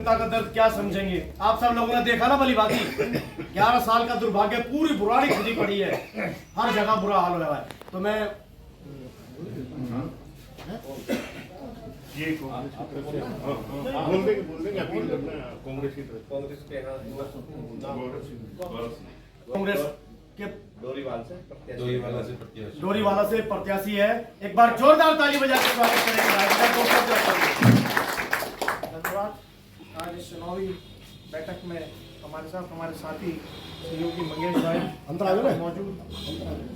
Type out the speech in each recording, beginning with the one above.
जनता का दर्द क्या समझेंगे। आप सब लोगों ने देखा ना भली भांति 11 साल का दुर्भाग्य, पूरी बुराड़ी खुदी पड़ी है, हर जगह बुरा हाल हो रहा है। तो मैं ये बोल देंगे अपील करना है कांग्रेस की तरफ, कांग्रेस के कांग्रेस के डोरीवाला से प्रत्याशी है। एक बार जोरदार ताली बजा के स्वागत करेंगे। धन्यवाद। आज इस चुनावी बैठक में हमारे साथ हमारे साथी सहयोगी मंगेश भाई मौजूद,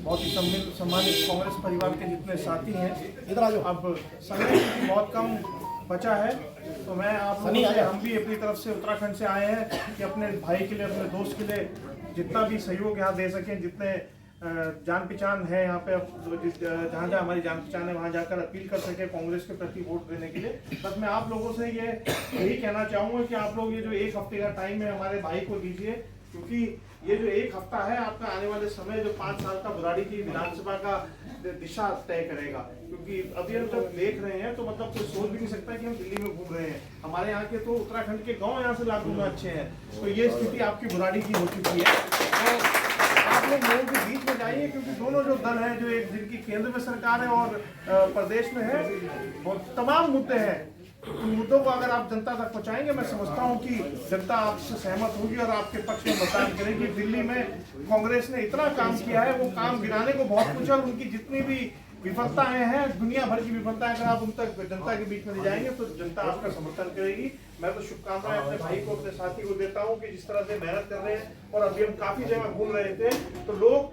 बहुत ही सम्मानित कांग्रेस परिवार के जितने साथी हैं इधर आ जाओ। अब समय बहुत कम बचा है, तो मैं आप लोगों से, हम भी अपनी तरफ से उत्तराखंड से आए हैं कि अपने भाई के लिए, अपने दोस्त के लिए जितना भी सहयोग यहाँ दे सकें, जितने जान पहचान है यहाँ पे, जहाँ जहाँ हमारी जान पहचान है वहाँ जाकर अपील कर सके कांग्रेस के प्रति वोट देने के लिए। बस मैं आप लोगों से यही कहना चाहूँगा कि आप लोग ये जो एक हफ्ते का टाइम है हमारे भाई को दीजिए, क्योंकि ये जो एक हफ्ता है आपका आने वाले समय जो 5 साल का बुराड़ी की विधानसभा का दिशा तय करेगा। क्योंकि अभी हम जब देख रहे हैं तो मतलब कोई सोच भी नहीं सकता कि हम दिल्ली में घूम रहे हैं। हमारे यहाँ के तो उत्तराखंड के गांव यहाँ से लाख गुना अच्छे हैं। तो ये स्थिति आपकी बुराड़ी की हो चुकी है। तो आप लोग लोगों के बीच में जाइए, क्योंकि दोनों जो दल हैं, जो एक जिनकी केंद्र में सरकार है और प्रदेश में है, बहुत तमाम मुद्दे हैं। उन मुद्दों को अगर आप जनता तक पहुंचाएंगे, मैं समझता हूं कि जनता आपसे सहमत होगी और आपके पक्ष में मतदान करेगी। दिल्ली में कांग्रेस ने इतना काम किया है, वो काम गिनाने को बहुत कुछ है। उनकी जितनी भी विफलताएं हैं, दुनिया भर की विफलताएं, अगर आप उन तक जनता के बीच में ले जाएंगे तो जनता आपका समर्थन करेगी। मैं तो शुभकामनाएं अपने भाई को, अपने साथी को देता हूँ कि जिस तरह से मेहनत कर रहे हैं। और अभी हम काफी जगह घूम रहे थे तो लोग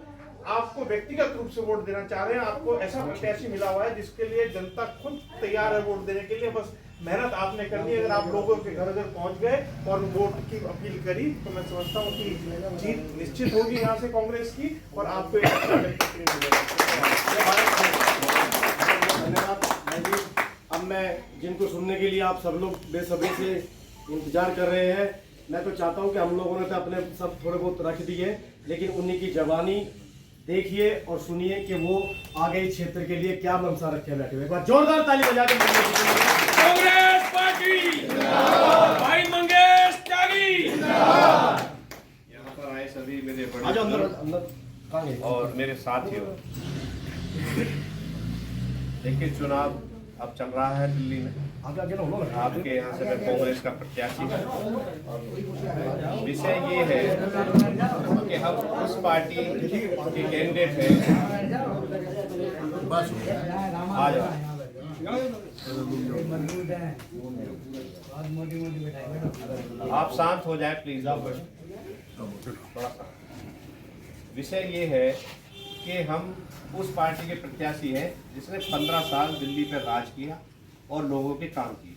आपको व्यक्तिगत रूप से वोट देना चाह रहे हैं। आपको ऐसा प्रत्याशी मिला हुआ है जिसके लिए जनता खुद तैयार है वोट देने के लिए। बस मेहनत आपने करनी है। अगर आप लोगों के घर घर पहुंच गए और वोट की अपील करी तो मैं समझता हूं कि जीत निश्चित होगी यहाँ से कांग्रेस की, और आपको एक अच्छा व्यक्ति मिलेगा। धन्यवाद। अब मैं जिनको सुनने के लिए आप सब लोग बेसब्री से इंतजार कर रहे हैं, मैं तो चाहता हूं कि हम लोगों ने तो अपने सब थोड़े बहुत रख दिए, लेकिन उन्हीं की जवानी देखिए और सुनिए कि वो आगे इस क्षेत्र के लिए क्या मंशा रखे बैठे हुए। एक बार जोरदार ताली बजा के कांग्रेस पार्टी भाई मंगेश त्यागी। यहाँ पर आए सभी मेरे बड़े अंदर और मेरे साथियों, देखिए चुनाव अब चल रहा है दिल्ली में। आपके यहाँ से मैं कांग्रेस का प्रत्याशी हूँ। विषय ये है कि हम उस पार्टी के कैंडिडेट हैं। आ जाओ, आप शांत हो जाए प्लीज। विषय ये है कि हम उस पार्टी के प्रत्याशी हैं जिसने 15 साल दिल्ली पर राज किया और लोगों के काम किए।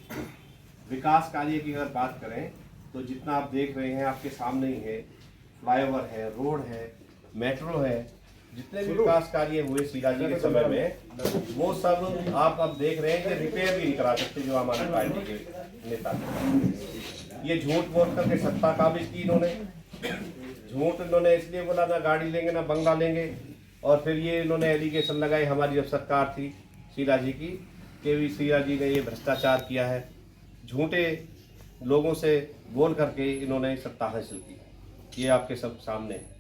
विकास कार्य की अगर बात करें तो जितना आप देख रहे हैं आपके सामने ही है, फ्लाईओवर है, रोड है, मेट्रो है, जितने भी विकास कार्य हुए शीला जी के समय में, वो सब आप अब देख रहे हैं कि रिपेयर भी नहीं करा सकते जो हमारी पार्टी के नेता। ये झूठ बोल करके सत्ता काबिज की इन्होंने। झूठ इन्होंने इसलिए बोला ना गाड़ी लेंगे ना बंगला लेंगे, और फिर ये इन्होंने एलिगेशन लगाए हमारी जब सरकार थी शीला जी की कि शीला जी ने ये भ्रष्टाचार किया है। झूठे लोगों से बोल करके इन्होंने सत्ता हासिल की। ये आपके सब सामने है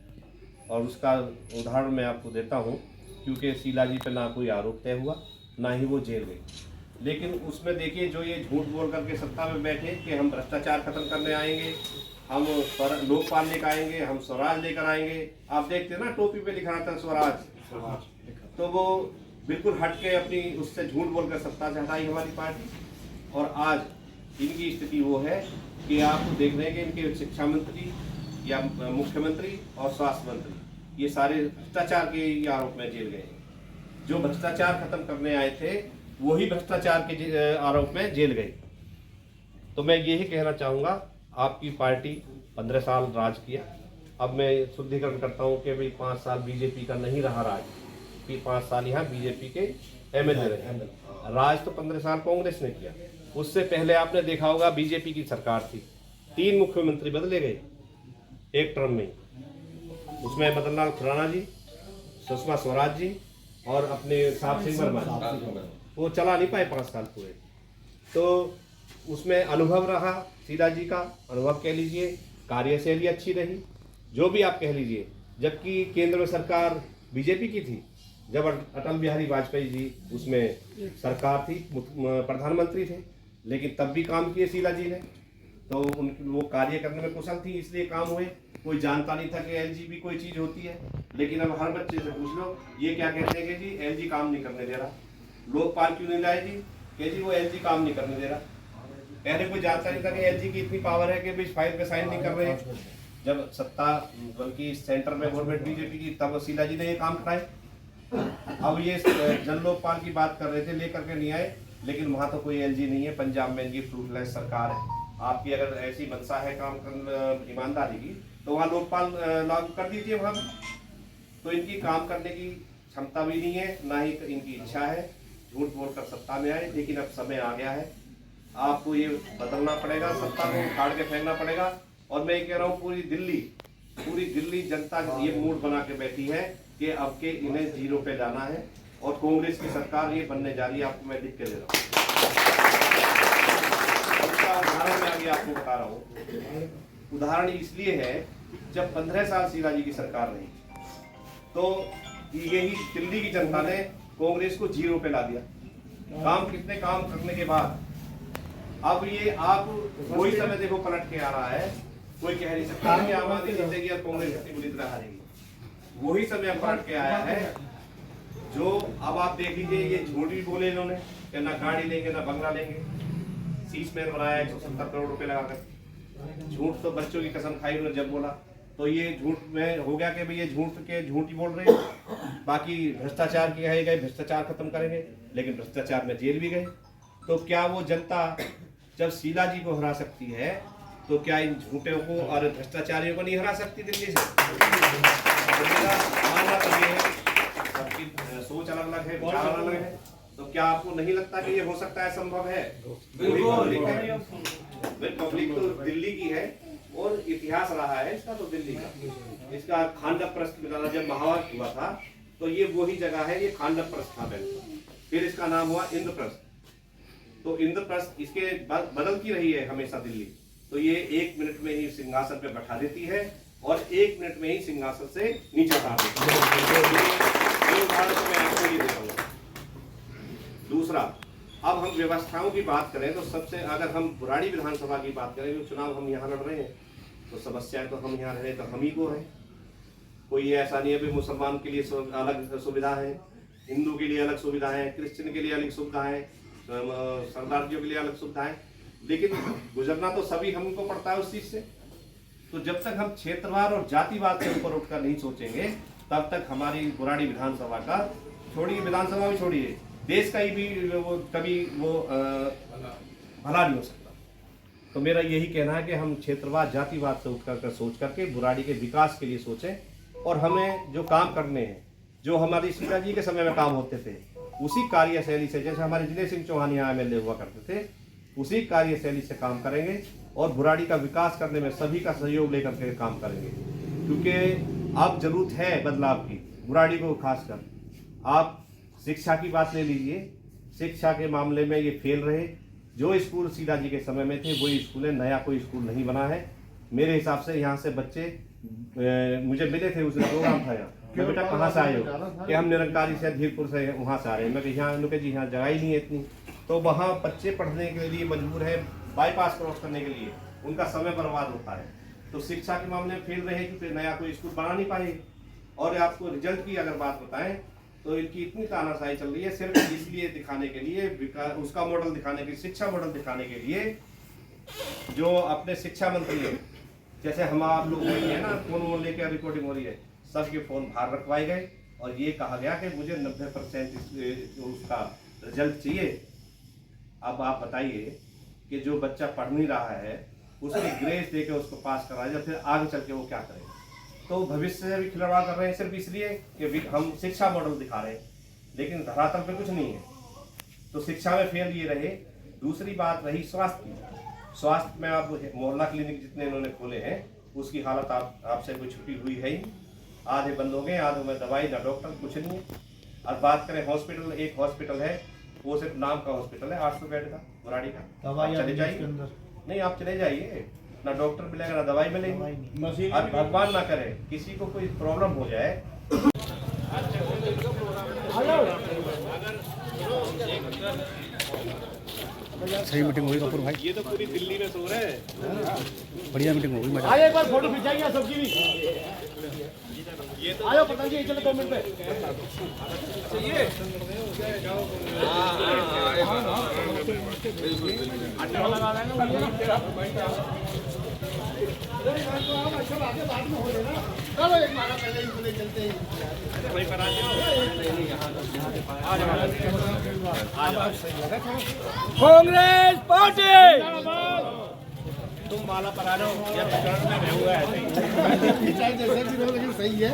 और उसका उदाहरण मैं आपको देता हूँ, क्योंकि शीला जी पर ना कोई आरोप तय हुआ, ना ही वो जेल गई। लेकिन उसमें देखिए जो ये झूठ बोल करके सत्ता में बैठे कि हम भ्रष्टाचार खत्म करने आएंगे, हम लोकपाल लेकर आएंगे, हम स्वराज लेकर आएंगे। आप देखते ना टोपी पे लिखा था स्वराज, तो वो बिल्कुल हट के अपनी उससे झूठ बोलकर सत्ता से हटाई हमारी पार्टी। और आज इनकी स्थिति वो है कि आप देख रहे हैं कि इनके शिक्षा मंत्री या मुख्यमंत्री और स्वास्थ्य मंत्री ये सारे भ्रष्टाचार के आरोप में जेल गए। जो भ्रष्टाचार खत्म करने आए थे वही भ्रष्टाचार के आरोप में जेल गए। तो मैं यही कहना चाहूँगा, आपकी पार्टी 15 साल राज किया। अब मैं शुद्धिकरण करता हूँ कि भाई 5 साल बीजेपी का नहीं रहा राज, फिर 5 साल यहाँ बीजेपी के एमएलए रहे। राज तो 15 साल कांग्रेस ने किया। उससे पहले आपने देखा होगा बीजेपी की सरकार थी, 3 मुख्यमंत्री बदले गए एक टर्म में। उसमें मदन लाल खुराना जी, सुषमा स्वराज जी और अपने साहब सिंह वर्मा, वो चला नहीं पाए 5 साल पूरे। तो उसमें अनुभव रहा, शीला जी का अनुभव कह लीजिए, कार्यशैली अच्छी रही, जो भी आप कह लीजिए। जबकि केंद्र में सरकार बीजेपी की थी, जब अटल बिहारी वाजपेयी जी उसमें सरकार थी, प्रधानमंत्री थे, लेकिन तब भी काम किए शीला जी ने। तो उनकी वो कार्य करने में कुशल थी, इसलिए काम हुए। कोई जानता नहीं था कि एलजी भी कोई चीज़ होती है, लेकिन अब हर बच्चे से पूछ लो, ये क्या कहते हैं कि जी एलजी काम नहीं करने दे रहा। लोकपाल क्यों नहीं लाए जी? कि जी वो एलजी काम नहीं करने दे रहा। पहले कोई जानता नहीं था कि एलजी की इतनी पावर है कि भाई फाइल पे साइन नहीं कर रहे हैं। जब सत्ता बल्कि सेंटर में गवर्नमेंट बीजेपी की, तब शीला जी ने ये काम कराए। अब ये जन लोकपाल की बात कर रहे थे, लेकर के नहीं आए, लेकिन वहाँ तो कोई एलजी नहीं है। पंजाब में इनकी फ्रूटलेस सरकार है। आपकी अगर ऐसी मंशा है काम करने ईमानदारी की, तो वहाँ लोकपाल लागू कर दीजिए वहाँ पर। तो इनकी काम करने की क्षमता भी नहीं है, ना ही इनकी इच्छा है। झूठ बोलकर सत्ता में आए, लेकिन अब समय आ गया है, आपको ये बदलना पड़ेगा, सत्ता को उखाड़ के फेंकना पड़ेगा। और मैं ये कह रहा हूँ, पूरी दिल्ली जनता ये मूड बना के बैठी है कि अब के इन्हें जीरो पे जाना है, और कांग्रेस की सरकार ये बनने जा रही है। आपको मैं लिख के दे रहा हूँ, उसका उदाहरण मैं आगे आपको बता रहा हूँ। उदाहरण इसलिए है, जब 15 साल शीला जी की सरकार रही, तो यही दिल्ली की जनता ने कांग्रेस को जीरो पे ला दिया। कितने काम करने के बाद अब ये आप वही समय देखो पलट के आ रहा है। कोई कह नहीं सकता कि आम आदमी जीतेगी और कांग्रेस इतनी बुरी तरह हारेगी। वही समय पलट के आया है, जो अब आप देख लीजिए, ये झूठ भी बोले इन्होंने कि ना गाड़ी लेंगे ना बंगला लेंगे। शीश महल बनाया 170 करोड़ रुपए लगाकर। झूठ तो बच्चों की कसम खाई उन्होंने जब बोला, तो ये झूठ में हो गया कि भाई ये झूठ ही बोल रहे हैं। बाकी भ्रष्टाचार की है गए, भ्रष्टाचार खत्म करेंगे, लेकिन भ्रष्टाचार में जेल भी गए। तो क्या वो जनता जब शीला जी को हरा सकती है, तो क्या इन झूठों को और भ्रष्टाचारियों को नहीं हरा सकती दिल्ली से? मानना तो ये है, सबकी सोच अलग अलग है, विचार अलग अलग है। तो क्या आपको नहीं लगता कि ये हो सकता है, संभव है? पब्लिक तो दिल्ली की है, और इतिहास रहा है इसका तो दिल्ली का। इसका खांडवप्रस्थ निकाला जब महाभारत हुआ था, तो ये वही जगह है, ये खांडवप्रस्थ था पहले, फिर इसका नाम हुआ इंद्रप्रस्थ। तो इंद्रप्रस्थ इसके बदलती रही है हमेशा दिल्ली। तो ये 1 मिनट में ही सिंहासन पे बैठा देती है, और 1 मिनट में ही सिंहासन से नीचे उतार देती है। ये उदाहरण तो मैं आपको ये दे रहा हूँ। दूसरा, अब हम व्यवस्थाओं की बात करें तो सबसे, अगर हम बुराड़ी विधानसभा की बात करें, जो चुनाव हम यहाँ लड़ रहे हैं, तो समस्याएं तो हम यहाँ रहे तो हम ही को है। कोई ऐसा नहीं है भी मुसलमान के लिए अलग सुविधा है, हिंदू के लिए अलग सुविधा है, क्रिश्चियन के लिए अलग सुविधा है, शरणार्थियों के लिए अलग सुविधा है, लेकिन गुजरना तो सभी हमको पड़ता है उस चीज से। तो जब तक हम क्षेत्रवाद और जातिवाद से ऊपर उठकर नहीं सोचेंगे, तब तक हमारी बुराड़ी विधानसभा का, छोड़िए विधानसभा भी छोड़िए, देश का ही भी कभी वो भला नहीं हो सकता। तो मेरा यही कहना है कि हम क्षेत्रवाद जातिवाद से उठकर सोच करके बुराड़ी के विकास के लिए सोचें, और हमें जो काम करने हैं, जो हमारी शीला जी के समय में काम होते थे, उसी कार्यशैली से, जैसे हमारे जिले सिंह चौहान यहाँ एमएलए हुआ करते थे, उसी कार्यशैली से काम करेंगे, और बुराड़ी का विकास करने में सभी का सहयोग लेकर के काम करेंगे। क्योंकि अब जरूरत है बदलाव की, बुराड़ी को खासकर। आप शिक्षा की बात ले लीजिए, शिक्षा के मामले में ये फेल रहे। जो स्कूल शीला जी के समय में थे वही स्कूल है, नया कोई स्कूल नहीं बना है। मेरे हिसाब से यहाँ से बच्चे मुझे मिले थे, उस प्रोग्राम था यहाँ, मैं बेटा कहाँ से आए हो, कि हम निरंकारी से धीरपुर से वहाँ से आ रहे हैं। मैं यहाँ उनके जी यहाँ जगह ही नहीं है इतनी, तो वहाँ बच्चे पढ़ने के लिए मजबूर है, बाईपास क्रॉस करने के लिए उनका समय बर्बाद होता है। तो शिक्षा के मामले में फेल रहे, क्योंकि नया कोई स्कूल बना नहीं पाए। और आपको रिजल्ट की अगर बात बताएं, तो इनकी इतनी तानाशाही चल रही है सिर्फ इसलिए दिखाने के लिए, उसका मॉडल दिखाने के, शिक्षा मॉडल दिखाने के लिए, जो अपने शिक्षा मंत्री है, जैसे हम आप लोग है ना, फोन लेकर रिकॉर्डिंग हो रही है, सबके फोन बाहर रखवाए गए, और ये कहा गया कि मुझे 90% उसका रिजल्ट चाहिए। अब आप बताइए कि जो बच्चा पढ़ नहीं रहा है, उसकी ग्रेस देके उसको पास करा जाए, फिर आगे चल के वो क्या करेगा? तो भविष्य से भी खिलवाड़ कर रहे हैं, सिर्फ इसलिए कि हम शिक्षा मॉडल दिखा रहे हैं, लेकिन धरातल पे कुछ नहीं है। तो शिक्षा में फेल ये रहे। दूसरी बात रही स्वास्थ्य की। स्वास्थ्य में आप मोहल्ला क्लिनिक जितने इन्होंने खोले हैं, उसकी हालत आपसे कोई छुट्टी हुई है ही, आधे बंद हो गए, आधे में दवाई ना डॉक्टर, कुछ नहीं है। और बात करें हॉस्पिटल, एक हॉस्पिटल है, वो सिर्फ नाम का हॉस्पिटल है, 800 बेड का, बुराड़ी का, चले जाइए नहीं, आप चले जाइए, ना डॉक्टर मिलेगा ना दवाई मिलेगी। और भगवान ना करे किसी को कोई प्रॉब्लम हो जाए। सही मीटिंग हुई कपूर भाई। ये तो पूरी दिल्ली में सो रहे हैं। बढ़िया मीटिंग हुई। मजा आइए एक बार फोटो खिंचाइए सबकी भी। आयो पतंग जी, चलो 2 मिनट पे। कांग्रेस पार्टी तुम माला परा लो या प्रकरण में हुआ है सही है,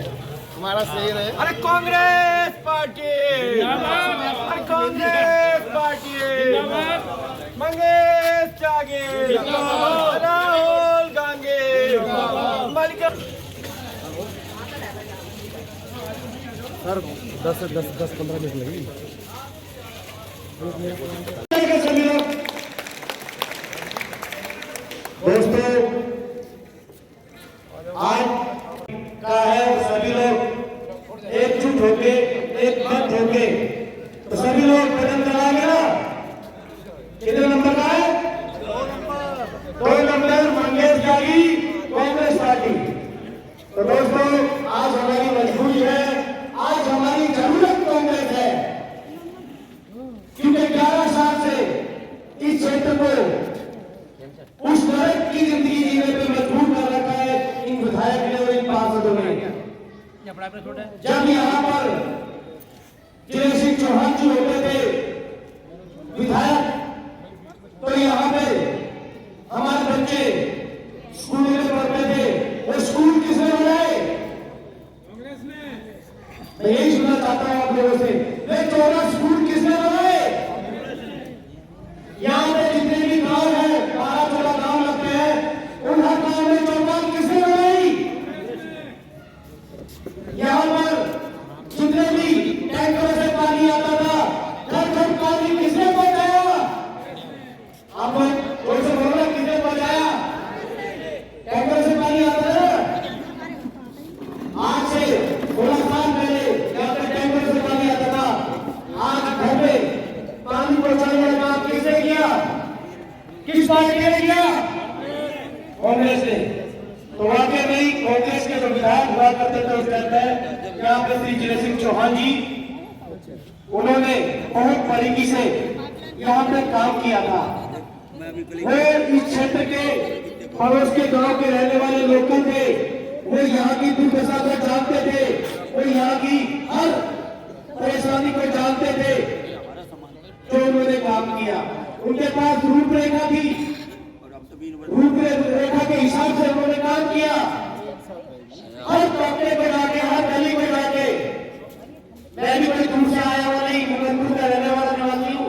हमारा सही रहे। अरे कांग्रेस पार्टी, अरे कांग्रेस पार्टी, मंगेश त्यागी, राहुल गांधी, सर 10-15 मिनट लगेगी। दोस्तों, आज का है सभी लोग एकजुट होके, एकमत होके, तो सभी लोग कदम चलाएंगे ना। कितने नंबर का है? 2 नंबर मंगेश त्यागी, कांग्रेस पार्टी। तो दोस्तों, आज हमारी मजबूरी है, आज हमारी जरूरत कांग्रेस है, क्योंकि 11 साल से इस क्षेत्र को उस नरक की जिंदगी जीने पर मजबूर कर रखा है इन विधायक ने और इन पार्षदों ने। जब यहाँ पर जय सिंह चौहान जी होते थे विधायक, तो यहाँ पे हमारे बच्चे स्कूल में पढ़ते थे, वो स्कूल किसने बनाए? मैं यही सुनना चाहता हूँ आप लोगों से, वे 14 स्कूल किसने बनाए? यहाँ पे जितने भी गांव है, 12-14 गांव लगते हैं, उन हर गांव में चौपाल किसने बनाई? यहाँ पर जितने भी टैंकरों से पानी आता था, घर घर पानी किसने पहुंचाया? आप कोई से बोलना, किसने पहुंचाया? टैंकर से पानी आता था। आज से 16 साल पहले यहाँ पे टैंकर से पानी आता था, आज घर पे पानी पहुंचाने का काम किसने किया? किस पार्टी ने किया? कांग्रेस ने। तो वाकई में कांग्रेस के जो विधायक हुआ करते थे उसके अंदर यहाँ पे श्री जय सिंह चौहान जी, उन्होंने बहुत बारीकी से यहाँ पे काम किया था। वो इस क्षेत्र के पड़ोस के गांव के रहने वाले लोग थे, वो यहाँ की दुर्दशा को जानते थे, वो यहाँ की हर परेशानी को जानते थे, तो उन्होंने काम किया। उनके पास रूपरेखा थी, रूपरेखा के हिसाब से उन्होंने काम किया। हर टॉपे को जाके, हर गली को जाके, मैं भी कोई दूर से आया हुआ नहीं, मुजफ्फरपुर का रहने वाला निवासी हूँ।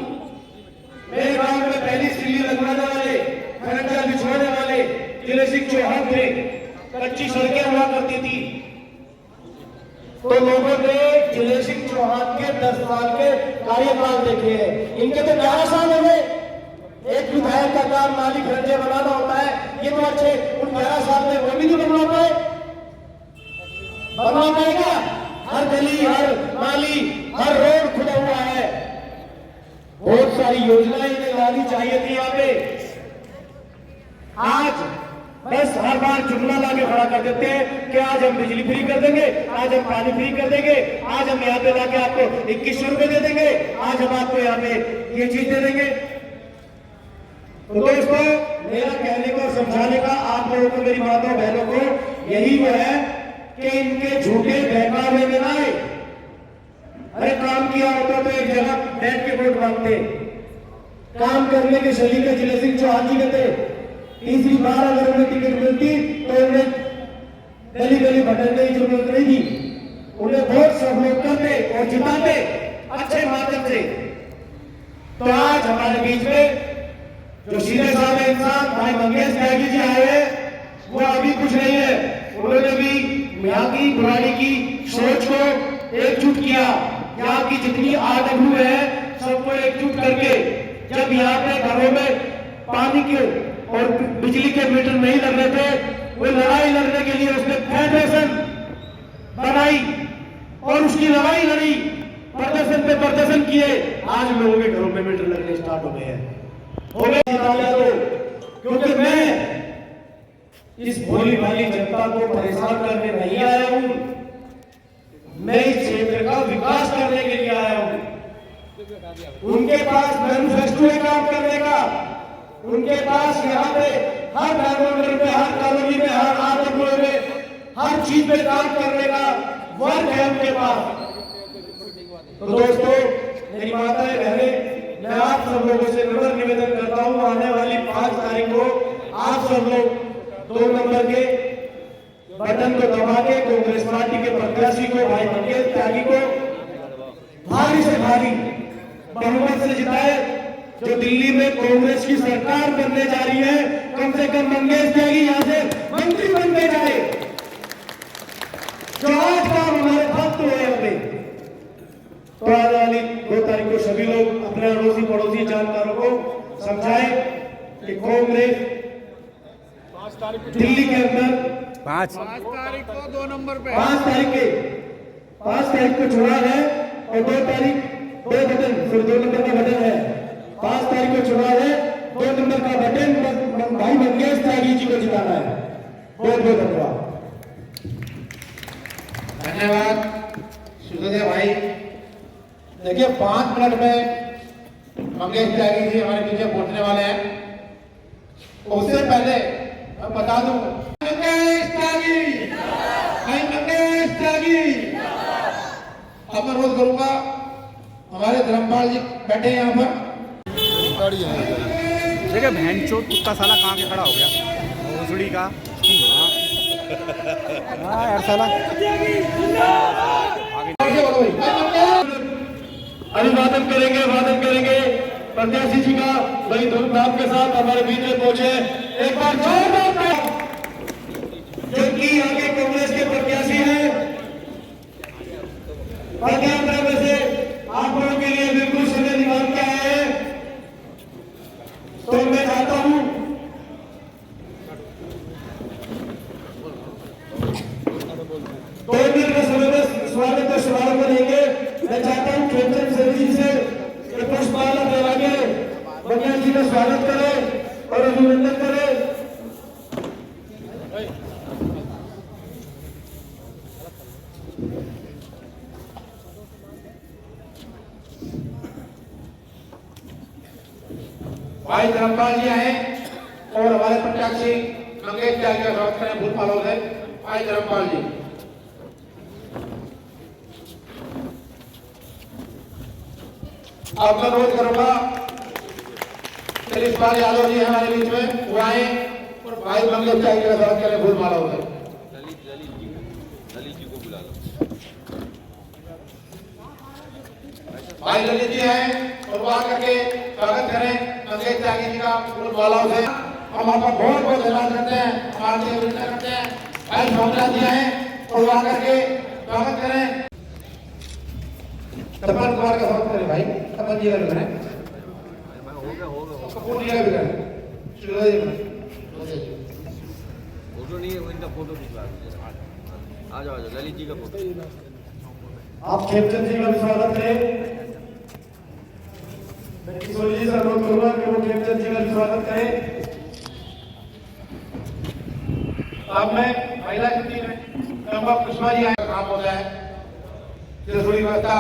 मेरे गांव में पहली सीढ़ी लगवाने वाले, खरंजा बिछवाने वाले जय सिंह चौहान थे। कच्ची सड़कें हुआ करती थी, तो लोगों ने जय सिंह चौहान के 10 साल के कार्यकाल देखे हैं। इनके तो 11 साल हो गए। एक विधायक का काम नाली खरंजे बनाना होता है, ये तो अच्छे उन 11 साल में वो भी नहीं बनवा पाए। बनवा पाएगा? हर गली, हर नाली, हर रोड खुला हुआ है। बहुत सारी योजनाएं इन्हें लानी चाहिए थी यहाँ पे। आज बस हर बार जुमला लाके खड़ा कर देते हैं कि आज हम बिजली फ्री कर देंगे, आज हम पानी फ्री कर देंगे, आज हम यहाँ पे लाके आपको 2100 रुपए दे देंगे, आज हम आपको यहाँ पे ये चीज दे देंगे। तो दोस्तों, मेरा कहने को, समझाने का आप लोगों को, मेरी माताओं बहनों को यही वो है कि इनके झूठे बहकावे में ना आए। अरे काम किया होता तो एक जगह बैठ के वोट मांगते। काम करने के सलीके जय सिंह चौहान जी के थे। तीसरी बार अगर उन्हें टिकट मिलती तो उन्हें गली गली भटकने की जरूरत नहीं थी। उन्हें वोट सब लोग करते और जिताते अच्छे माध्यम से। तो आज हमारे बीच में जो सीधे साधे इंसान भाई मंगेश त्यागी जी आए हैं, वो अभी कुछ नहीं है। उन्होंने भी यहाँ की पुरानी की सोच को एकजुट किया। यहाँ की जितनी आडब्लू है सबको एकजुट करके जब यहाँ पे घरों में पानी के और बिजली के मीटर नहीं लग रहे थे, वो लड़ाई लड़ने के लिए उसने फेडरेशन बनाई और उसकी लड़ाई लड़ी, प्रदर्शन पे प्रदर्शन किए। आज लोगों के घरों में मीटर लगने स्टार्ट हो गए हैं, हो गए तो, क्योंकि मैं इस भोली भाली जनता को परेशान करने नहीं आया हूं, मैं इस क्षेत्र का विकास करने के लिए आया हूं। उनके पास मैनिफेस्टो है काम करने का, उनके पास यहाँ पे हर डायमंड में, हर कॉलोनी में, हर आदमपुर में, हर चीज पे काम करने का वर्क है उनके पास। तो दोस्तों, मेरी माताएं बहनें, मैं आप सब लोगों से नम्र निवेदन करता हूं, आने वाली 5 तारीख को आप सब लोग 2 नंबर के बटन को दबा के कांग्रेस पार्टी के प्रत्याशी को, भाई मंगेश त्यागी को भारी से भारी बहुमत से जिताए, जो दिल्ली में कांग्रेस की सरकार बनने जा रही है। कम से कम मंगेश त्यागी यहाँ से मंत्री बन के जाए, जो आज का हमारे भक्त हुए अपने। तो आने वाली 2 तारीख को सभी लोग अपने अड़ोसी पड़ोसी जानकारों को समझाएं कि कांग्रेस दिल्ली के अंदर 5 तारीख को 2 नंबर पे 5 तारीख को चुनाव है और 2 तारीख 2 नंबर का बटन है। 5 तारीख को चुनाव है, 2 नंबर का बटन भाई मंगेश त्यागी जी को जिताना है। बहुत बहुत धन्यवाद। धन्यवाद सुखदेव भाई। देखिए 5 मिनट में मंगेश त्यागी जी हमारे पीछे पहुंचने वाले हैं। उससे पहले मैं बता दूं, मंगेश त्यागी, भाई मंगेश त्यागी। अब मैं रोज करूंगा, हमारे धर्मपाल जी बैठे हैं यहाँ पर। देखिए बहन चोट कुत्ता साला कहाँ के खड़ा हो गया, भोसड़ी का। हाँ यार साला अभिवादन करेंगे, वादन करेंगे प्रत्याशी जी का बड़ी धूमधाम के साथ हमारे बीच में पहुंचे। एक बार जोरदार जो कि आगे कांग्रेस के प्रत्याशी हैं, में से आप लोगों के लिए बिल्कुल समय निकाल के आए हैं। तो मैं चाहता हूं स्वागत का शुभारंभ करेंगे। मैं चाहता हूं खेमचंद सैनी जी से पुष्पमाला फैला के मंगेश जी का स्वागत करें और अभिनंदन करें। भाई धर्मपाल जी आए और हमारे प्रत्याशी मंगेश त्यागी का स्वागत करें भूल पालो से। भाई धर्मपाल जी। अब मैं रोज करूंगा, शिरीषपाल यादव जी हमारे बीच में, वो आए और भाई मंगेश त्यागी का स्वागत करें भूल पालो से। भाई ललित जी हैं और वो आकर के स्वागत करें मंगेश त्यागी जी का फूल मालाओं से। हम आपका बहुत बहुत धन्यवाद करते हैं, हमारे अभिनंदन करते हैं। भाई सोमनाथ जी हैं और वो आकर के स्वागत करें। तपन कुमार का स्वागत करें भाई, तपन जी का भी करें, कपूर जी का भी करें, शुक्ला जी का फोटो नहीं है, इनका फोटो खिंचवा दीजिए। आ जाओ ललित जी का फोटो। आप खेमचंद जी का भी स्वागत करें। मैं किशोर जी से अनुरोध करूंगा कि वो खेमचंद जी का भी स्वागत करें। अब मैं महिला की टीम में पुष्पा जी आए, काम होता है थोड़ी व्यवस्था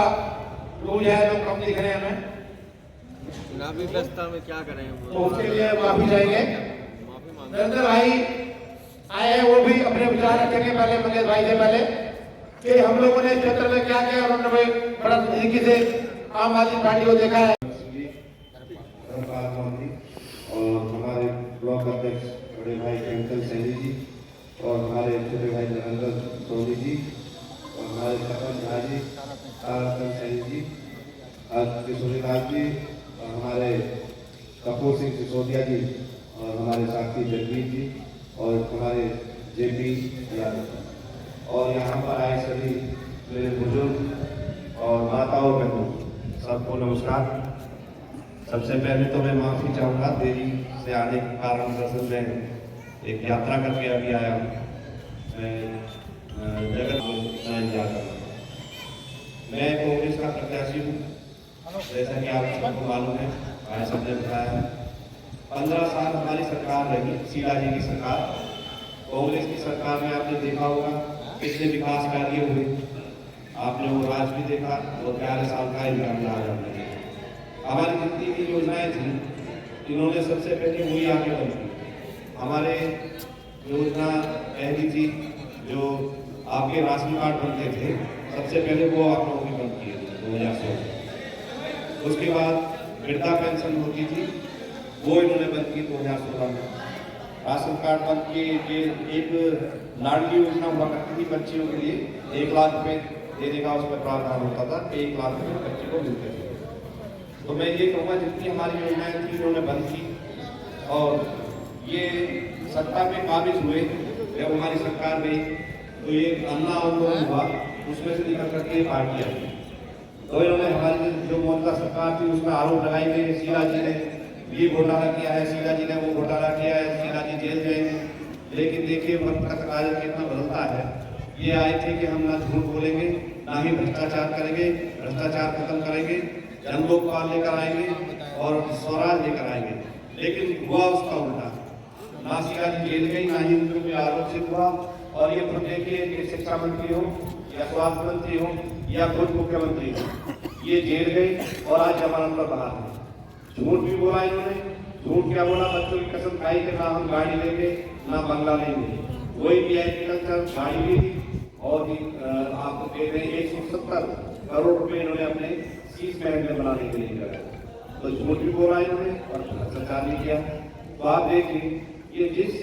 रूल है तो कम दिख रहे हैं हमें, चुनावी व्यवस्था में क्या करें तो उसके लिए माफी चाहेंगे। नरेंद्र भाई आए हैं, वो भी अपने विचार रखेंगे पहले मंगेश भाई से पहले कि हम लोगों ने क्षेत्र में क्या किया और उन्होंने बड़ा तरीके से आम आदमी पार्टी को देखा है। और हमारे ब्लॉक अध्यक्ष बड़े भाई खेमचंद सैनी जी और हमारे छोटे भाई नरेंद्र सोनी जी और हमारे सरपंच भाई तारचंद सैनी जी, किशोरीलाल जी और हमारे कपूर सिंह सिसोदिया जी और हमारे साथी जगवीर जी और हमारे जेपी यादव और यहाँ पर आए सभी मेरे बुजुर्ग और माताओं बहनों सबको नमस्कार। सबसे पहले तो मैं माफ़ी चाहूँगा देरी से आने के कारण। दरअसल मैं एक यात्रा करके अभी आया हूँ। मैं जगत जाता हूँ। मैं कांग्रेस का प्रत्याशी हूँ, जैसा कि आप सबको मालूम है, भाई साहब ने बताया। 15 साल हमारी सरकार रही, शीला जी की सरकार। कांग्रेस की सरकार में आपने देखा होगा कितने विकास कार्य हुए। आपने वो राज भी देखा और 11 साल का इंतजाम राज आपने देखा। हमारी जितनी भी योजनाएं थी, इन्होंने सबसे पहले वही आगे बढ़ी। हमारे योजना पहली थी जो आपके राशन कार्ड बनते थे, सबसे पहले वो आप लोगों की बंद किए थे 2016। उसके बाद वृद्धा पेंशन होती थी, वो इन्होंने बंद की 2016 में। राशन कार्ड बंद किए। ये एक लाडली योजना हुआ करती थी बच्चियों के लिए, 1 लाख रुपए देने का उसमें प्रावधान होता था, 1 लाख रुपए बच्चे को मिलते थे। तो मैं ये कहूँगा जितनी हमारी योजनाएं थी इन्होंने बंद की। और ये सत्ता में काबिज हुए जब हमारी सरकार गई, तो ये अन्ना आंदोलन हुआ, उसमें से निकल करके पार्टी आई। तो इन्होंने हमारी जो मौजूदा सरकार थी उसमें आरोप लगाए गए, शीला जी ने ये घोटाला किया है, शीला जी ने वो घोटाला किया है, शीला जी जेल जाएंगे। लेकिन देखिए वक्त का तकाजा कितना बदलता है। ये आए थे कि हम ना झूठ बोलेंगे, ना ही भ्रष्टाचार करेंगे, भ्रष्टाचार खत्म करेंगे, जन लोकपाल लेकर आएंगे और स्वराज लेकर आएंगे। लेकिन हुआ उसका उल्टा। ना शीला जी जेल गई, ना ही उनको कोई आरोपित हुआ। और ये खुद देखिए कि शिक्षा मंत्री हो या स्वास्थ्य मंत्री हो या खुद मुख्यमंत्री हो, ये जेल गई और आज जमानत पर बाहर है। झूठ भी बोला इन्होंने। झूठ क्या बोला? बच्चों की कसम खाई कि ना हम गाड़ी लेंगे ना बंगला लेंगे। वही वीआईपी कल्चर गाड़ी ली थी और आपको कह रहे हैं 170 करोड़ रुपए इन्होंने अपने शीश महल में बनाने के लिए कराया। तो झूठ भी बोला इन्होंने और भ्रष्टाचार भी किया। तो आप देखिए ये जिस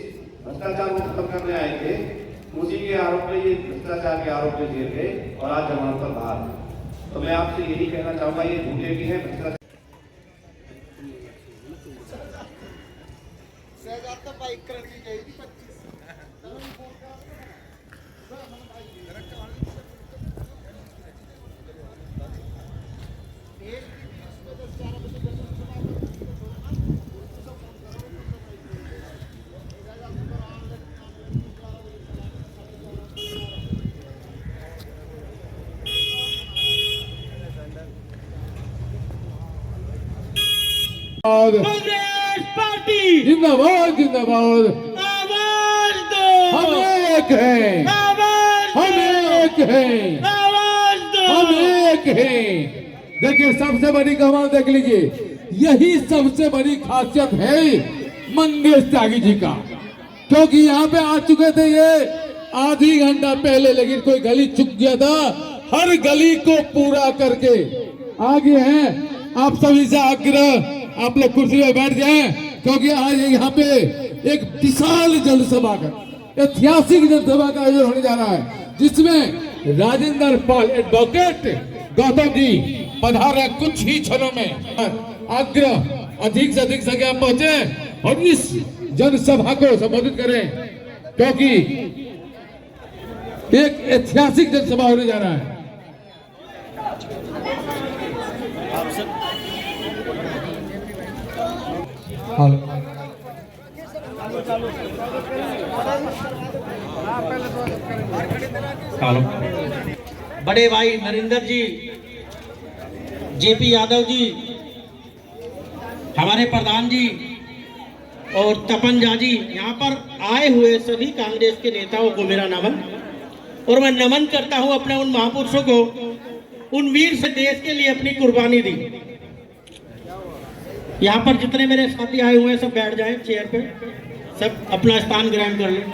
भ्रष्टाचार को खत्म करने आए थे, उसी के आरोप में ये भ्रष्टाचार के आरोप में जेल गए और आज जमानत पर बाहर है। तो मैं आपसे यही कहना चाहूंगा, ये झूठे भी हैं, भ्रष्टाचार कांग्रेस पार्टी जिंदाबाद जिंदाबाद। आवाज दो, हम एक हैं, हम एक हैं, हम एक हैं। देखिए सबसे बड़ी कमाल देख लीजिए, यही सबसे बड़ी खासियत है मंगेश त्यागी जी का। क्योंकि यहाँ पे आ चुके थे ये आधी घंटा पहले, लेकिन कोई गली चुक गया था, हर गली को पूरा करके आगे हैं। आप सभी से आग्रह, आप लोग कुर्सी पे बैठ जाएं, क्योंकि आज यहाँ पे एक विशाल जनसभा का, ऐतिहासिक जनसभा का आयोजन होने जा रहा है, जिसमें राजेंद्र पाल एडवोकेट गौतम जी पधार रहे कुछ ही क्षणों में। आग्रह अधिक से अधिक संख्या में पहुंचे और इस जनसभा को संबोधित करें, क्योंकि एक ऐतिहासिक जनसभा होने जा रहा है। बड़े भाई नरेंद्र जी, जेपी यादव जी, हमारे प्रधान जी और तपन झा जी, यहाँ पर आए हुए सभी कांग्रेस के नेताओं को मेरा नमन। और मैं नमन करता हूँ अपने उन महापुरुषों को, उन वीर से देश के लिए अपनी कुर्बानी दी। यहाँ पर जितने मेरे साथी आए हुए हैं सब बैठ जाएं चेयर पे, सब अपना स्थान ग्रहण कर लें।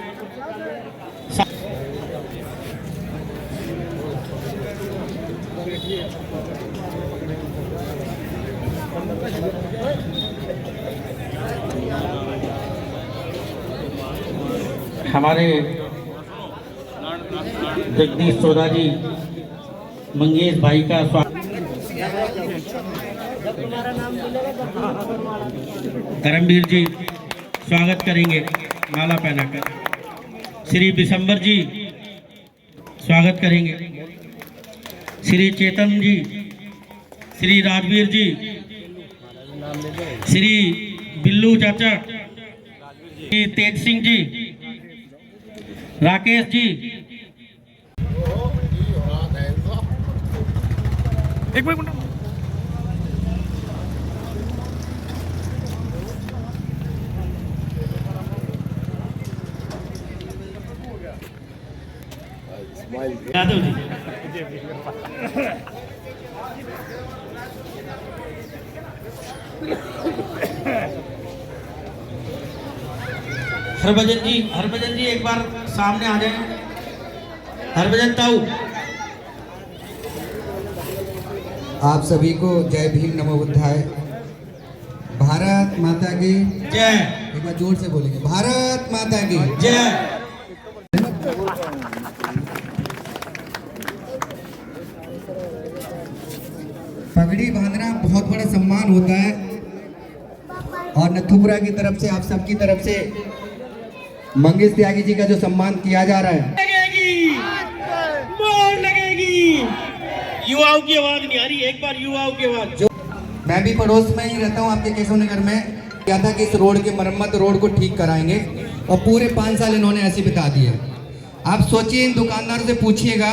हमारे जगदीश सोदा जी, मंगेश भाई का स्वागत। धर्मवीर जी स्वागत करेंगे माला पहनाकर। श्री बिशंबर जी स्वागत करेंगे। श्री चेतन जी, श्री राजवीर जी, श्री बिल्लू चाचा, श्री तेज सिंह जी, राकेश जी, एक मिनट यादव जी, हरभजन जी एक बार सामने आ जाए। हरभजन ताऊ, आप सभी को जय भीम नमो बुद्धाय। भारत माता की जय। एक बार जोर से बोलेंगे, भारत माता की जय। पगड़ी बांधना बहुत बड़ा सम्मान होता है और नथुपुरा की तरफ से, आप सबकी तरफ से मंगेश त्यागी जी का जो सम्मान किया जा रहा है, लगेगी, मोहर लगेगी। युवाओं की आवाज नहीं आ रही, एक बार युवाओं की आवाज। जो मैं भी पड़ोस में ही रहता हूँ आपके केशव नगर में, क्या था कि इस रोड की मरम्मत, रोड को ठीक कराएंगे और पूरे 5 साल इन्होंने ऐसे बिता दिए। आप सोचिए, इन दुकानदारों से पूछिएगा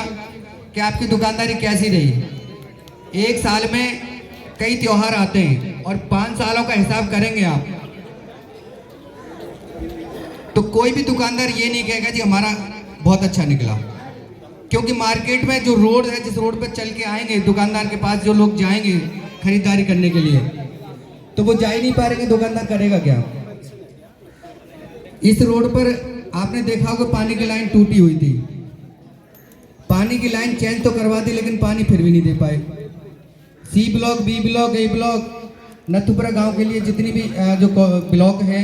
कि आपकी दुकानदारी कैसी रही। एक साल में कई त्योहार आते हैं और 5 सालों का हिसाब करेंगे आप, तो कोई भी दुकानदार ये नहीं कहेगा जी हमारा बहुत अच्छा निकला। क्योंकि मार्केट में जो रोड है, जिस रोड पर चल के आएंगे दुकानदार के पास, जो लोग जाएंगे खरीदारी करने के लिए, तो वो जा ही नहीं पाएंगे, दुकानदार करेगा क्या। इस रोड पर आपने देखा होगा पानी की लाइन टूटी हुई थी, पानी की लाइन चेंज तो करवा दी लेकिन पानी फिर भी नहीं दे पाए। सी ब्लॉक, बी ब्लॉक, ए ब्लॉक, नथुपुरा गांव के लिए जितनी भी जो ब्लॉक हैं,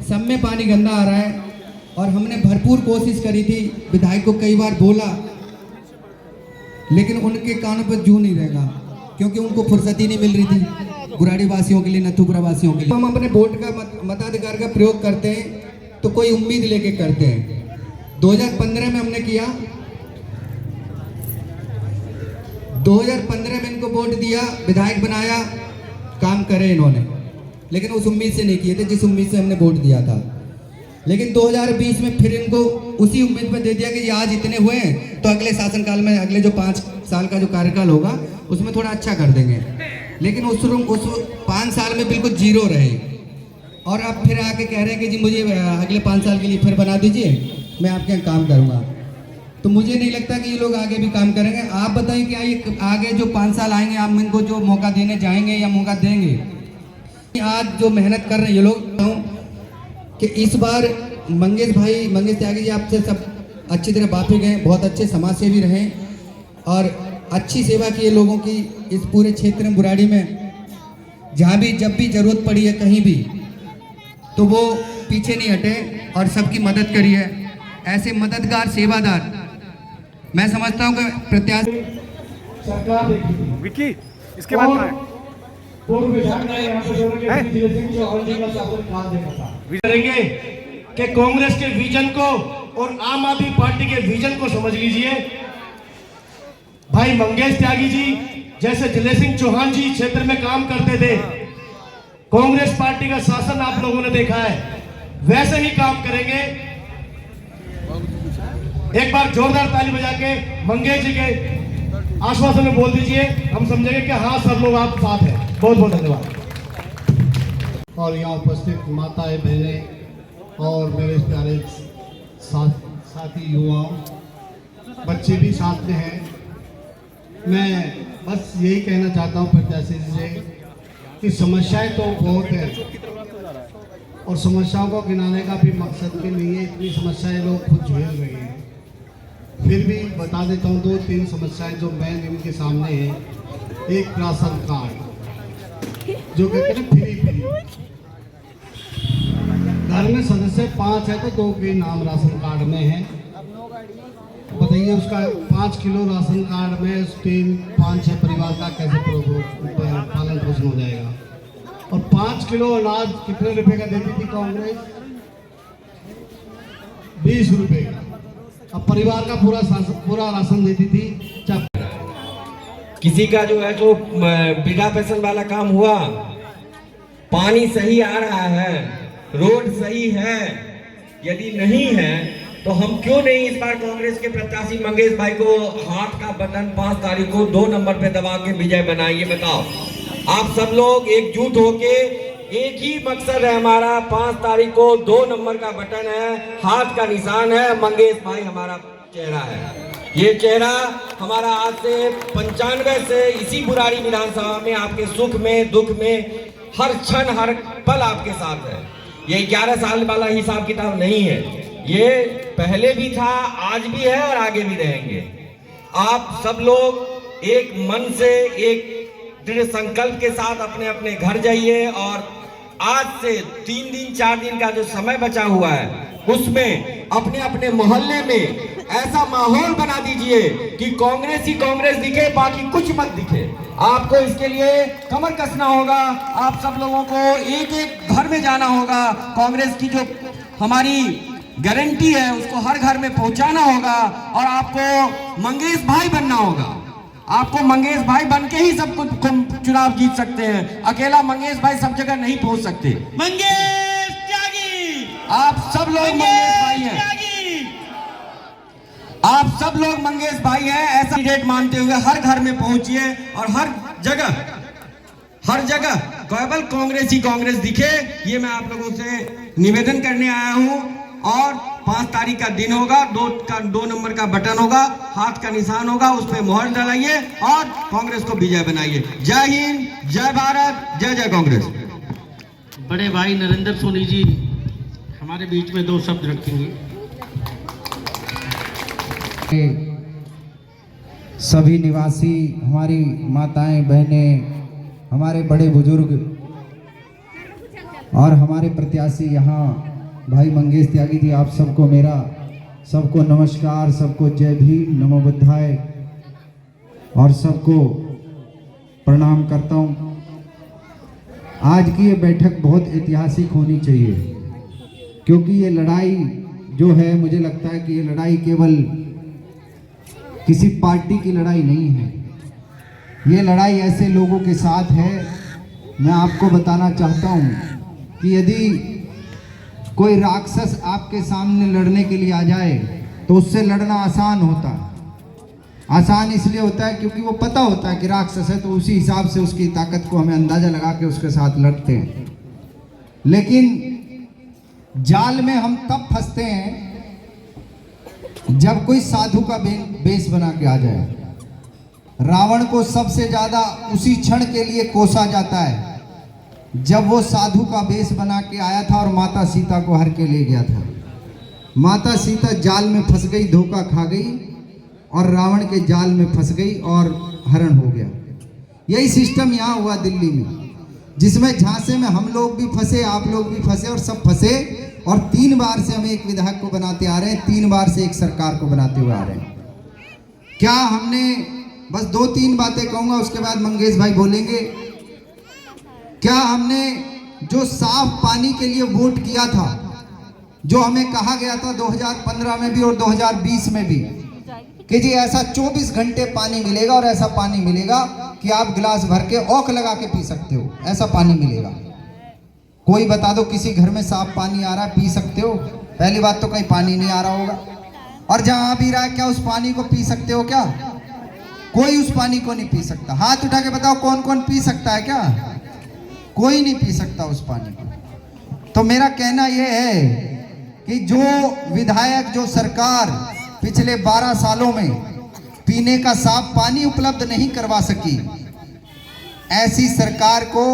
सब में पानी गंदा आ रहा है। और हमने भरपूर कोशिश करी थी, विधायक को कई बार बोला, लेकिन उनके कानों पर जू नहीं रहेगा, क्योंकि उनको फुर्सत ही नहीं मिल रही थी बुराड़ी वासियों के लिए, नथुपुरा वासियों के लिए। हम अपने वोट का मताधिकार का प्रयोग करते हैं तो कोई उम्मीद लेके करते हैं। 2015 में हमने किया, 2015 में इनको वोट दिया, विधायक बनाया, काम करे इन्होंने, लेकिन उस उम्मीद से नहीं किए थे जिस उम्मीद से हमने वोट दिया था। लेकिन 2020 में फिर इनको उसी उम्मीद पर दे दिया कि ये आज इतने हुए हैं तो अगले शासनकाल में, अगले जो 5 साल का जो कार्यकाल होगा उसमें थोड़ा अच्छा कर देंगे। लेकिन उस 5 साल में बिल्कुल जीरो रहे और अब फिर आके कह रहे हैं कि जी मुझे अगले 5 साल के लिए फिर बना दीजिए, मैं आपके यहाँ काम करूँगा। तो मुझे नहीं लगता कि ये लोग आगे भी काम करेंगे। आप बताइए क्या ये आगे जो 5 साल आएंगे, आप इनको जो मौका देने जाएंगे या मौका देंगे? आज जो मेहनत कर रहे हैं ये लोग, कि इस बार मंगेश त्यागी जी आपसे सब अच्छी तरह वाकिफ हैं, बहुत अच्छे समाज सेवी रहे और अच्छी सेवा की लोगों की इस पूरे क्षेत्र में, बुराड़ी में, जहाँ भी जब भी जरूरत पड़ी है कहीं भी, तो वो पीछे नहीं हटे और सबकी मदद करी है। ऐसे मददगार, सेवादार मैं समझता हूँ कि प्रत्याशी सरकार विकी इसके बाद में पूर्व विधायक ने यहाँ पे जिलेसिंह चौहान जी का शासन काल देखा था। करेंगे कि कांग्रेस के विजन को और आम आदमी पार्टी के विजन को समझ लीजिए। भाई मंगेश त्यागी जी जैसे जिलेसिंह चौहान जी क्षेत्र में काम करते थे, कांग्रेस पार्टी का शासन आप लोगों ने देखा है, वैसे ही काम करेंगे। एक बार जोरदार ताली बजा के मंगेश जी के आश्वासन में बोल दीजिए, हम समझेंगे कि हाँ सब लोग आप साथ हैं। बहुत बहुत धन्यवाद। और यहाँ उपस्थित माताएं, बहनें और मेरे प्यारे साथी युवाओं, बच्चे भी साथ में हैं। मैं बस यही कहना चाहता हूँ प्रत्याशी से कि समस्याएं तो बहुत हैं और समस्याओं को गिनाने का भी मकसद भी नहीं है, इतनी समस्याएं लोग खुद झेल रहे हैं। फिर भी बता देता हूँ 2-3 समस्याएं जो मेन इनके सामने हैं। एक राशन कार्ड जो कहते हैं फ्री, घर में सदस्य 5 है तो 2 के नाम राशन कार्ड में है। बताइए उसका 5 किलो राशन कार्ड में 3-5-6 परिवार का कैसे पालन पोषण हो जाएगा। और 5 किलो अनाज कितने रुपए का देती थी कांग्रेस? 20 रुपए का। अब परिवार का पूरा राशन देती थी। जब किसी का जो है जो वृद्धा पेंशन वाला काम हुआ पानी सही आ रहा है, रोड सही है, यदि नहीं है तो हम क्यों नहीं इस बार कांग्रेस के प्रत्याशी मंगेश भाई को हाथ का बटन 5 तारीख को 2 नंबर पे दबा के विजय बनाइए। बताओ आप सब लोग एकजुट होके, एक ही मकसद है हमारा, 5 तारीख को 2 नंबर का बटन है, हाथ का निशान है, मंगेश भाई हमारा चेहरा है। ये चेहरा हमारा आज से 95 से इसी बुराड़ी विधानसभा में आपके सुख में दुख में हर क्षण हर पल आपके साथ है। ये 11 साल वाला हिसाब किताब नहीं है, ये पहले भी था, आज भी है और आगे भी रहेंगे। आप सब लोग एक मन से एक दृढ़ संकल्प के साथ अपने अपने घर जाइए और आज से 3 दिन 4 दिन का जो समय बचा हुआ है उसमें अपने अपने मोहल्ले में ऐसा माहौल बना दीजिए कि कांग्रेस ही कांग्रेस दिखे, बाकी कुछ मत दिखे। आपको इसके लिए कमर कसना होगा, आप सब लोगों को एक एक घर में जाना होगा, कांग्रेस की जो हमारी गारंटी है उसको हर घर में पहुंचाना होगा और आपको मंगेश भाई बनना होगा। आपको मंगेश भाई बन के ही सब कुछ चुनाव जीत सकते हैं, अकेला मंगेश भाई सब जगह नहीं पहुंच सकते। मंगेश त्यागी, आप सब लोग मंगेश भाई हैं, आप सब लोग मंगेश भाई हैं, ऐसा डेट मानते हुए हर घर में पहुंचिए और हर जगह केवल कांग्रेस ही कांग्रेस दिखे, ये मैं आप लोगों से निवेदन करने आया हूं। और 5 तारीख का दिन होगा, 2 नंबर का बटन होगा, हाथ का निशान होगा, उस पर मोहर डलाइए और कांग्रेस को विजय बनाइए। जय हिंद, जय भारत, जय जय कांग्रेस। बड़े भाई नरेंद्र सोनी जी हमारे बीच में 2 शब्द रखेंगे। सभी निवासी, हमारी माताएं बहनें, हमारे बड़े बुजुर्ग और हमारे प्रत्याशी यहाँ भाई मंगेश त्यागी जी, आप सबको मेरा सबको नमस्कार, सबको जय भीम, नमो बुद्धाय और सबको प्रणाम करता हूँ। आज की ये बैठक बहुत ऐतिहासिक होनी चाहिए क्योंकि ये लड़ाई जो है, मुझे लगता है कि ये लड़ाई केवल किसी पार्टी की लड़ाई नहीं है, ये लड़ाई ऐसे लोगों के साथ है। मैं आपको बताना चाहता हूँ कि यदि कोई राक्षस आपके सामने लड़ने के लिए आ जाए तो उससे लड़ना आसान होता है। आसान इसलिए होता है क्योंकि वो पता होता है कि राक्षस है, तो उसी हिसाब से उसकी ताकत को हमें अंदाजा लगा के उसके साथ लड़ते हैं। लेकिन जाल में हम तब फंसते हैं जब कोई साधु का बेस बना के आ जाए। रावण को सबसे ज्यादा उसी क्षण के लिए कोसा जाता है जब वो साधु का बेस बना के आया था और माता सीता को हर के ले गया था। माता सीता जाल में फंस गई, धोखा खा गई और रावण के जाल में फंस गई और हरण हो गया। यही सिस्टम यहाँ हुआ दिल्ली में, जिसमें झांसे में हम लोग भी फंसे, आप लोग भी फंसे और सब फंसे। और 3 बार से हम एक विधायक को बनाते आ रहे हैं, 3 बार से एक सरकार को बनाते हुए आ रहे हैं। क्या हमने, बस 2-3 बातें कहूँगा उसके बाद मंगेश भाई बोलेंगे। क्या हमने जो साफ पानी के लिए वोट किया था, जो हमें कहा गया था 2015 में भी और 2020 में भी कि जी ऐसा 24 घंटे पानी मिलेगा और ऐसा पानी मिलेगा कि आप गिलास भर के औख लगा के पी सकते हो, ऐसा पानी मिलेगा। कोई बता दो किसी घर में साफ पानी आ रहा है, पी सकते हो? पहली बात तो कहीं पानी नहीं आ रहा होगा, और जहां आ भी रहा है क्या उस पानी को पी सकते हो? क्या कोई उस पानी को नहीं पी सकता? हाथ उठा के बताओ कौन कौन पी सकता है? क्या कोई नहीं पी सकता उस पानी को। तो मेरा कहना यह है कि जो विधायक, जो सरकार पिछले 12 सालों में पीने का साफ पानी उपलब्ध नहीं करवा सकी, ऐसी सरकार को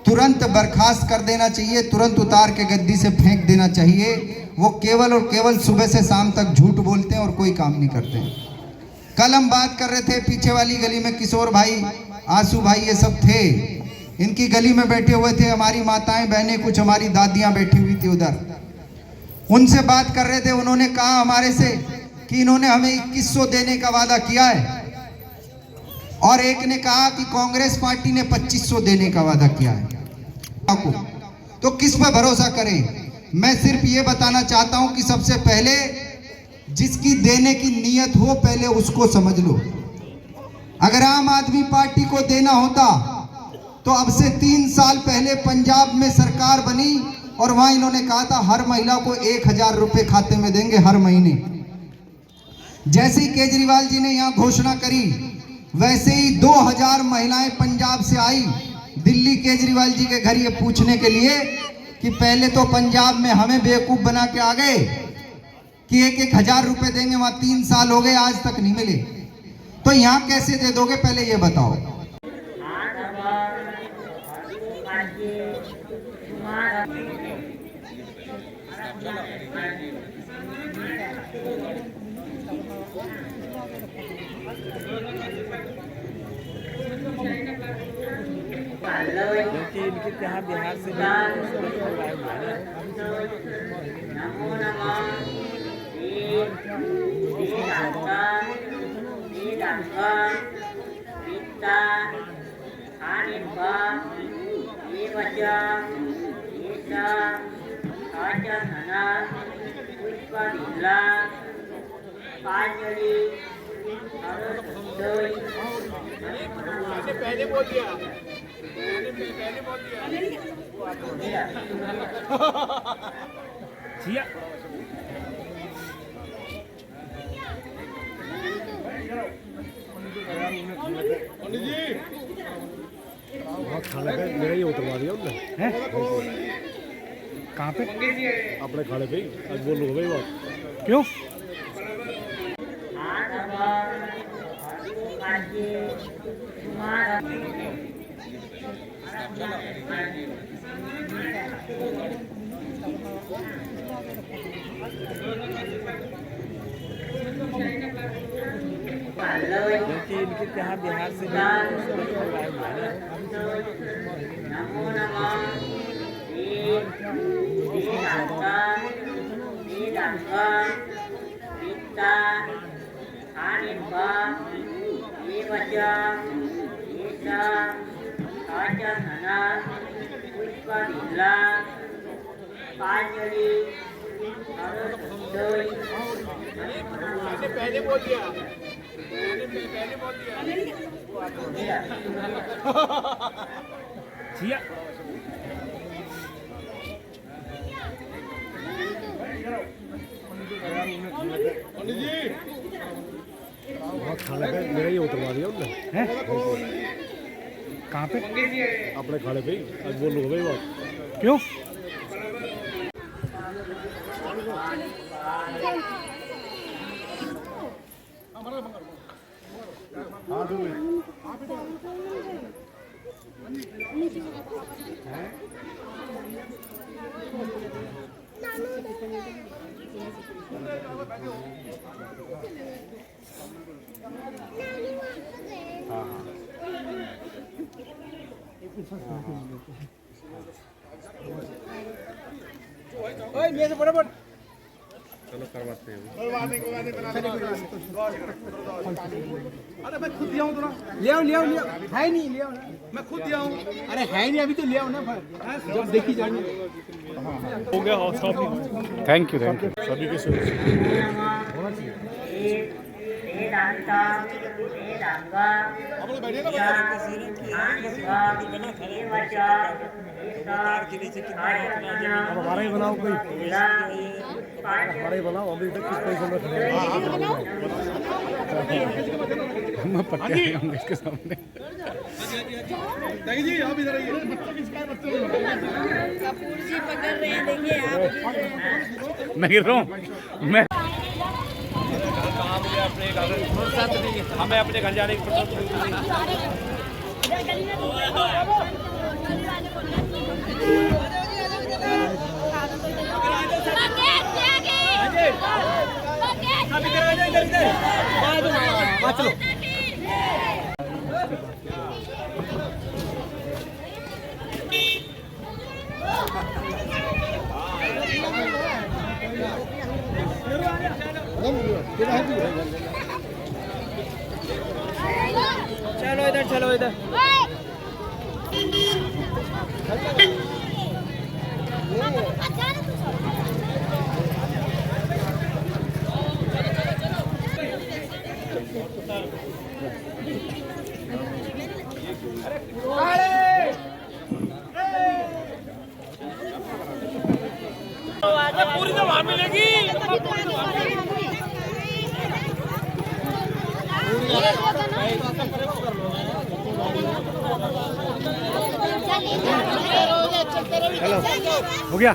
तुरंत बर्खास्त कर देना चाहिए, तुरंत उतार के गद्दी से फेंक देना चाहिए। वो केवल और केवल सुबह से शाम तक झूठ बोलते हैं और कोई काम नहीं करते हैं। कल हम बात कर रहे थे, पीछे वाली गली में किशोर भाई, आंसू भाई, ये सब थे, इनकी गली में बैठे हुए थे। हमारी माताएं बहनें, कुछ हमारी दादियां बैठी हुई थी उधर, उनसे बात कर रहे थे। उन्होंने कहा हमारे से कि इन्होंने हमें 2100 देने का वादा किया है, और एक ने कहा कि कांग्रेस पार्टी ने 2500 देने का वादा किया है। तो किस पर भरोसा करें? मैं सिर्फ ये बताना चाहता हूं कि सबसे पहले जिसकी देने की नीयत हो, पहले उसको समझ लो। अगर आम आदमी पार्टी को देना होता तो अब से 3 साल पहले पंजाब में सरकार बनी और वहां इन्होंने कहा था हर महिला को 1000 रुपए खाते में देंगे हर महीने। जैसे ही केजरीवाल जी ने यहाँ घोषणा करी वैसे ही 2000 महिलाएं पंजाब से आई दिल्ली केजरीवाल जी के घर ये पूछने के लिए कि पहले तो पंजाब में हमें बेवकूफ बना के आ गए कि 1000 रुपए देंगे, वहां 3 साल हो गए आज तक नहीं मिले, तो यहाँ कैसे दे दोगे पहले ये बताओ। इनके यहाँ बिहार से पहले बोल दिया खाने पे मेरा ही उतरवा दिया उनने हैं कहाँ पे अपने खाने पे ही आज बोल लो भाई बात क्यों इनके यहाँ बिहार से पहले बोल दिया खाने पे मेरा ही उतरवा दिया उनने हैं कहाँ पे अपने खाने पे ही आज बोल लो भाई बात क्यों चलो करवाते हैं अरे मैं खुद दिया हूँ ले आओ है नहीं ले आओ मैं खुद दिया हूँ अरे है नहीं अभी तो ले आओ ना जब देखी जाएंगे हो गया थैंक यू सभी के होना चाहिए अब हमारा ही बनाओ कोई हमारा ही बनाओ अभी तक किस पैसे में हम पक्के होंगे इसके सामने जी आप इधर आइए कपूर जी पकड़ रहे हैं देखिए आप मैं गिर रहा हूँ मैं हमें अपने घर जाने की चलो चलो इधर अरे हो गया।